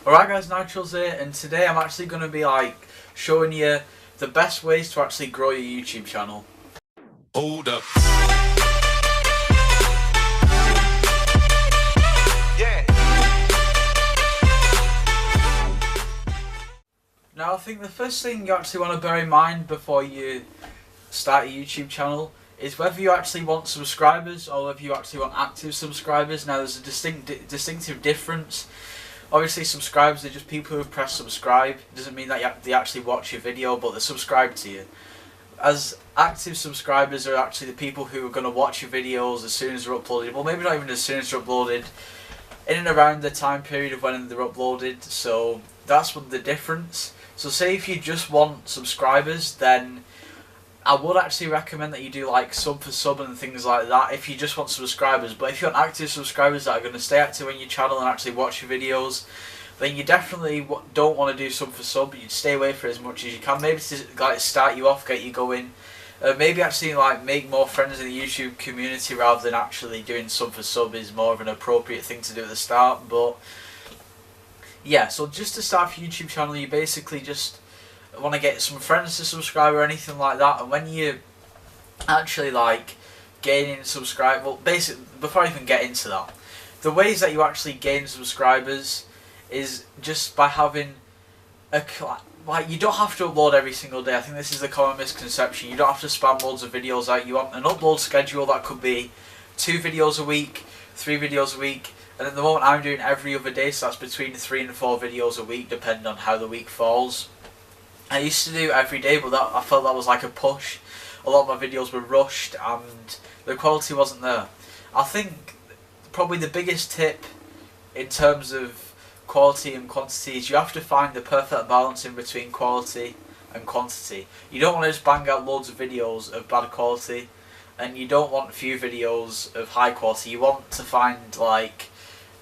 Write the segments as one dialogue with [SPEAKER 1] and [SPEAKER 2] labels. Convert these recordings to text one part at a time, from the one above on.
[SPEAKER 1] Alright guys, Naturals here, and today I'm actually going to be showing you the best ways to actually grow your YouTube channel.
[SPEAKER 2] Hold up. Yeah.
[SPEAKER 1] Now I think the first thing you actually want to bear in mind before you start a YouTube channel is whether you actually want subscribers or whether you actually want active subscribers. Now there's a distinctive difference. Obviously subscribers are just people who have pressed subscribe. It doesn't mean that they actually watch your video, but they're subscribed to you. As active subscribers are actually the people who are going to watch your videos as soon as they're uploaded. Well, maybe not even as soon as they're uploaded, in and around the time period of when they're uploaded. So that's what the difference. So say if you just want subscribers, then I would actually recommend that you do like sub for sub and things like that if you just want subscribers. But if you want active subscribers that are going to stay active on your channel and actually watch your videos, then you definitely don't want to do sub for sub. You'd stay away for as much as you can. Maybe to like start you off, get you going. Maybe actually like make more friends in the YouTube community rather than actually doing sub for sub is more of an appropriate thing to do at the start. But yeah, so just to start your YouTube channel, you basically just want to get some friends to subscribe or anything like that. And when you actually like gaining subscribers, well, basically before I even get into that, the ways that you actually gain subscribers is just by having like you don't have to upload every single day. I think this is the common misconception. You don't have to spam loads of videos out. You want an upload schedule that could be 2 videos a week, 3 videos a week, and at the moment I'm doing every other day, so that's between 3 and 4 videos a week depending on how the week falls. I used to do every day, but I felt that was like a push. A lot of my videos were rushed and the quality wasn't there. I think probably the biggest tip in terms of quality and quantity is you have to find the perfect balance in between quality and quantity. You don't want to just bang out loads of videos of bad quality, and you don't want few videos of high quality. You want to find like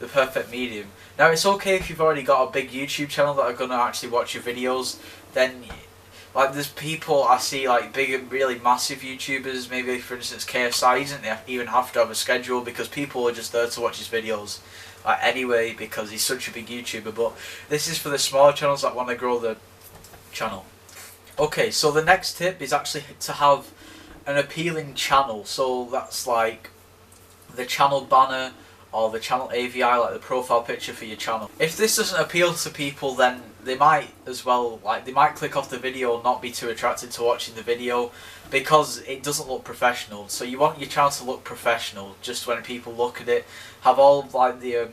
[SPEAKER 1] the perfect medium. Now it's okay if you've already got a big YouTube channel that are going to actually watch your videos. Then like there's people I see like big, really massive YouTubers, maybe for instance KSI, he doesn't even have to have a schedule because people are just there to watch his videos anyway because he's such a big YouTuber. But this is for the smaller channels that want to grow the channel. Okay, so the next tip is actually to have an appealing channel. So that's like the channel banner or the channel AVI, like the profile picture for your channel. If this doesn't appeal to people, then they might as well, like they might click off the video and not be too attracted to watching the video because it doesn't look professional. So you want your channel to look professional just when people look at it. Have all like the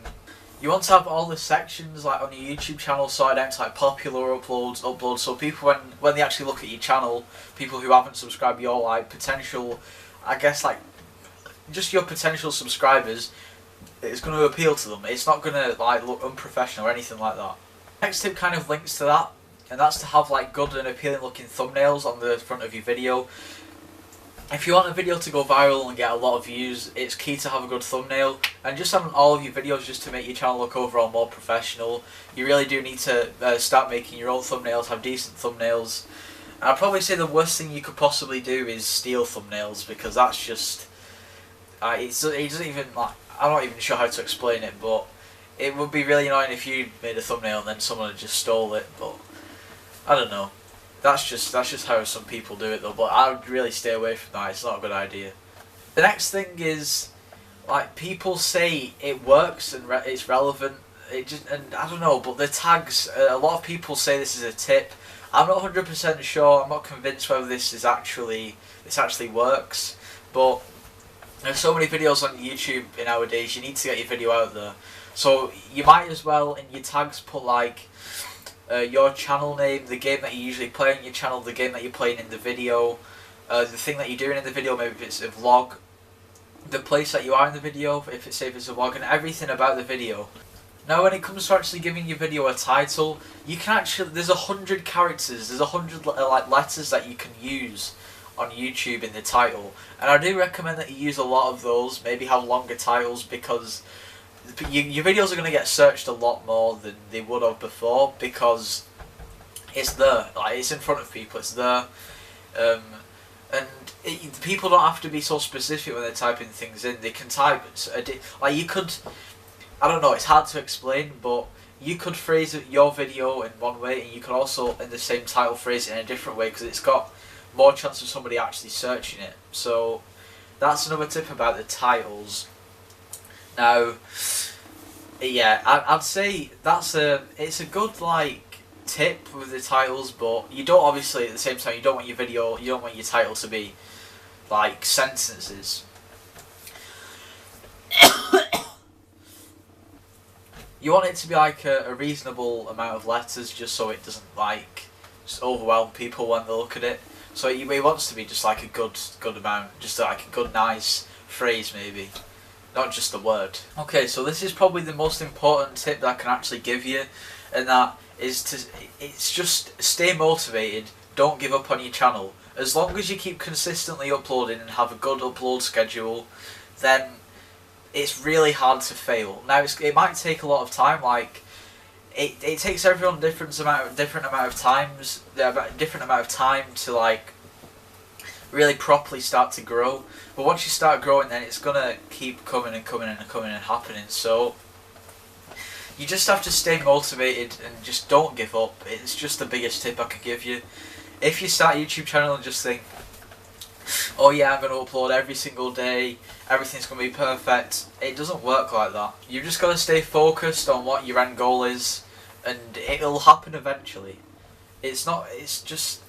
[SPEAKER 1] you want to have all the sections like on your YouTube channel sorted out to like popular uploads, so people when they actually look at your channel, people who haven't subscribed, your like potential, I guess like just your potential subscribers, it's going to appeal to them. It's not going to like look unprofessional or anything like that. Next tip kind of links to that, and that's to have like good and appealing looking thumbnails on the front of your video. If you want a video to go viral and get a lot of views, it's key to have a good thumbnail, and just on all of your videos just to make your channel look overall more professional. You really do need to start making your own thumbnails, have decent thumbnails. And I'd probably say the worst thing you could possibly do is steal thumbnails, because that's just it doesn't even like, I'm not even sure how to explain it, but it would be really annoying if you made a thumbnail and then someone had just stole it. But I don't know. That's just how some people do it though. But I would really stay away from that. It's not a good idea. The next thing is like people say it works and it's relevant. And I don't know. But the tags. A lot of people say this is a tip. I'm not 100% sure. I'm not convinced whether this actually works. But there's so many videos on YouTube nowadays, you need to get your video out there. So you might as well in your tags put like your channel name, the game that you usually play on your channel, the game that you're playing in the video, the thing that you're doing in the video, maybe if it's a vlog, the place that you are in the video, if it's a vlog, and everything about the video. Now when it comes to actually giving your video a title, you can actually, there's 100 characters, there's 100 like letters that you can use on YouTube in the title, and I do recommend that you use a lot of those. Maybe have longer titles because your videos are going to get searched a lot more than they would have before because it's there, like it's in front of people, it's there, and people don't have to be so specific when they're typing things in. They can type like you could, I don't know, it's hard to explain, but you could phrase your video in one way, and you can also in the same title phrase it in a different way because it's got more chance of somebody actually searching it. So that's another tip about the titles. Now, yeah, I'd say it's a good like tip with the titles, but you don't obviously at the same time you don't want your title to be like sentences. You want it to be like a reasonable amount of letters, just so it doesn't like just overwhelm people when they look at it. So it wants to be just like a good amount, just like a good nice phrase maybe, not just the word. Okay, so this is probably the most important tip that I can actually give you, and that is it's just stay motivated. Don't give up on your channel. As long as you keep consistently uploading and have a good upload schedule, then it's really hard to fail. Now it might take a lot of time. Like it takes everyone different amount of time to like really properly start to grow. But once you start growing, then it's gonna keep coming and happening. So you just have to stay motivated and just don't give up. It's just the biggest tip I could give you. If you start a YouTube channel and just think, oh yeah, I'm going to upload every single day, everything's going to be perfect, it doesn't work like that. You've just got to stay focused on what your end goal is, and it'll happen eventually. It's just,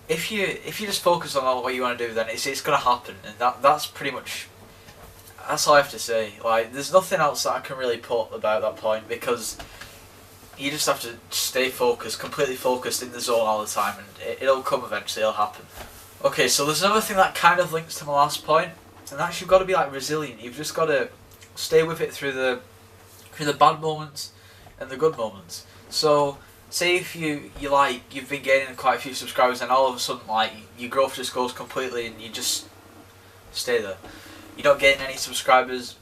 [SPEAKER 1] if you just focus on what you want to do, then it's going to happen, and that's pretty much, that's all I have to say. Like, there's nothing else that I can really put about that point, because you just have to stay focused, completely focused in the zone all the time, and it'll come eventually, it'll happen. Okay, so there's another thing that kind of links to my last point, and that's you've got to be like resilient. You've just got to stay with it through the bad moments and the good moments. So say if you've been gaining quite a few subscribers, and all of a sudden like your growth just goes completely, and you just stay there. You're not getting any subscribers,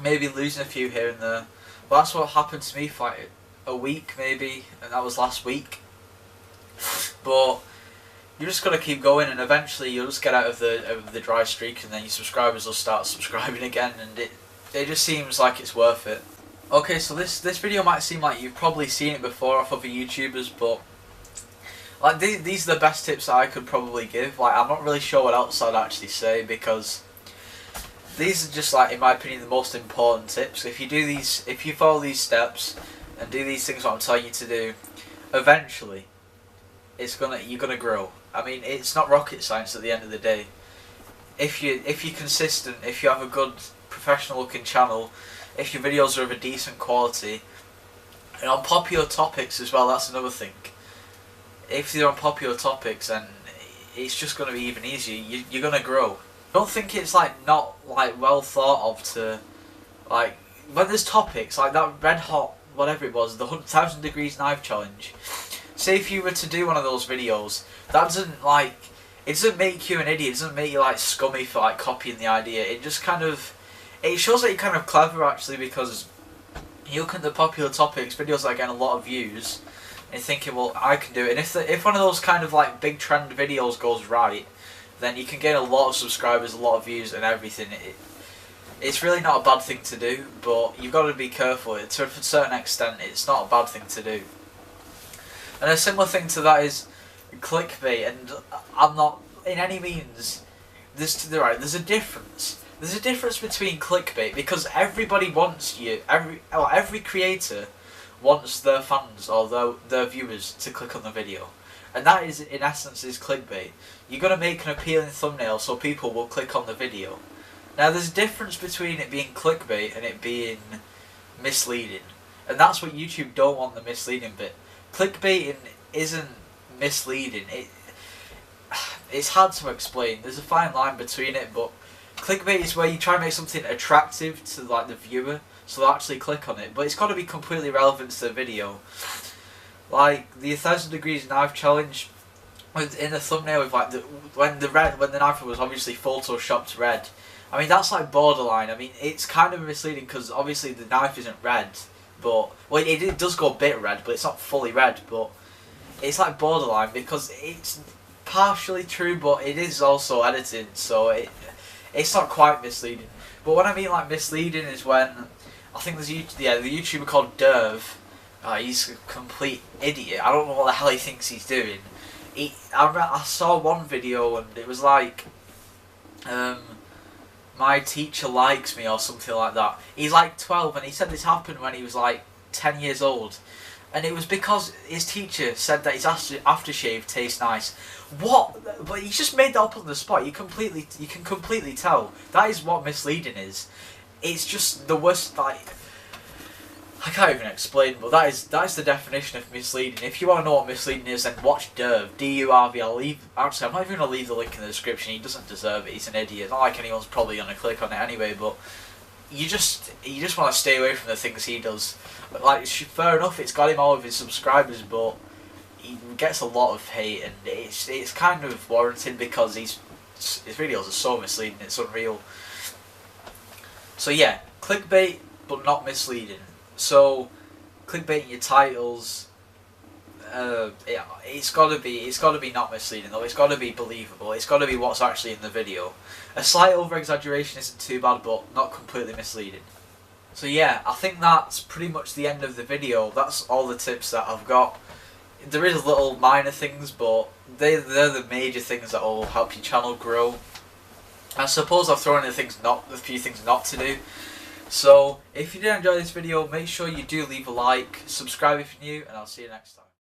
[SPEAKER 1] maybe losing a few here and there. Well, that's what happened to me for like a week maybe, and that was last week. But you just got to keep going, and eventually you'll just get out of the dry streak, and then your subscribers will start subscribing again, and it just seems like it's worth it. Okay, so this video might seem like you've probably seen it before off other YouTubers, but like these are the best tips that I could probably give. Like, I'm not really sure what else I'd actually say, because these are just, like, in my opinion, the most important tips. If you follow these steps and do these things what I'm telling you to do, eventually you're gonna grow. I mean, it's not rocket science at the end of the day. If you're consistent, if you have a good professional looking channel, if your videos are of a decent quality, and on popular topics as well, that's another thing. If they're on popular topics, then it's just gonna be even easier. You're gonna grow. Don't think it's like not like well thought of to, like, when there's topics like that red hot whatever it was, the 1,000 degrees knife challenge. Say if you were to do one of those videos, that doesn't like, it doesn't make you an idiot, it doesn't make you like scummy for like copying the idea. It just kind of, it shows that you're kind of clever actually, because you look at the popular topics, videos that are getting a lot of views, and you're thinking, well, I can do it. And if one of those kind of like big trend videos goes right, then you can get a lot of subscribers, a lot of views and everything. It's really not a bad thing to do, but you've got to be careful. To a certain extent, it's not a bad thing to do. And a similar thing to that is clickbait, and I'm not in any means there's a difference. There's a difference between clickbait, because everybody wants every creator wants their fans or their viewers to click on the video. And that is, in essence, is clickbait. You're going to make an appealing thumbnail so people will click on the video. Now, there's a difference between it being clickbait and it being misleading. And that's what YouTube don't want, the misleading bit. Clickbaiting isn't misleading. It's hard to explain. There's a fine line between it, but clickbait is where you try and make something attractive to like the viewer, so they'll actually click on it. But it's got to be completely relevant to the video. Like the 1,000 degrees knife challenge, in the thumbnail with like when the knife was obviously photoshopped red. I mean, that's like borderline. I mean, it's kind of misleading because obviously the knife isn't red, but well, it does go a bit red, but it's not fully red. But it's like borderline because it's partially true, but it is also edited, so it's not quite misleading. But what I mean like misleading is when I think there's the YouTuber called Derv. He's a complete idiot. I don't know what the hell he thinks he's doing. I saw one video and it was like, my teacher likes me or something like that. He's like 12 and he said this happened when he was like 10 years old. And it was because his teacher said that his aftershave tastes nice. What? But he just made that up on the spot. You can completely tell. That is what misleading is. It's just the worst. Like, I can't even explain, but that is the definition of misleading. If you want to know what misleading is, then watch Derv, D-U-R-V. Actually, I'm not even gonna leave the link in the description. He doesn't deserve it. He's an idiot. Not like anyone's probably gonna click on it anyway. But you just want to stay away from the things he does. Like, fair enough, it's got him all of his subscribers, but he gets a lot of hate, and it's kind of warranted because his videos are so misleading. It's unreal. So yeah, clickbait, but not misleading. So, clickbaiting your titles, it's got to be not misleading though. It's got to be believable. It's got to be what's actually in the video. A slight over exaggeration isn't too bad, but not completely misleading. So yeah, I think that's pretty much the end of the video. That's all the tips that I've got. There is little minor things, but they're the major things that will help your channel grow. I suppose I've thrown in a few things not to do. So, if you did enjoy this video, make sure you do leave a like, subscribe if you're new, and I'll see you next time.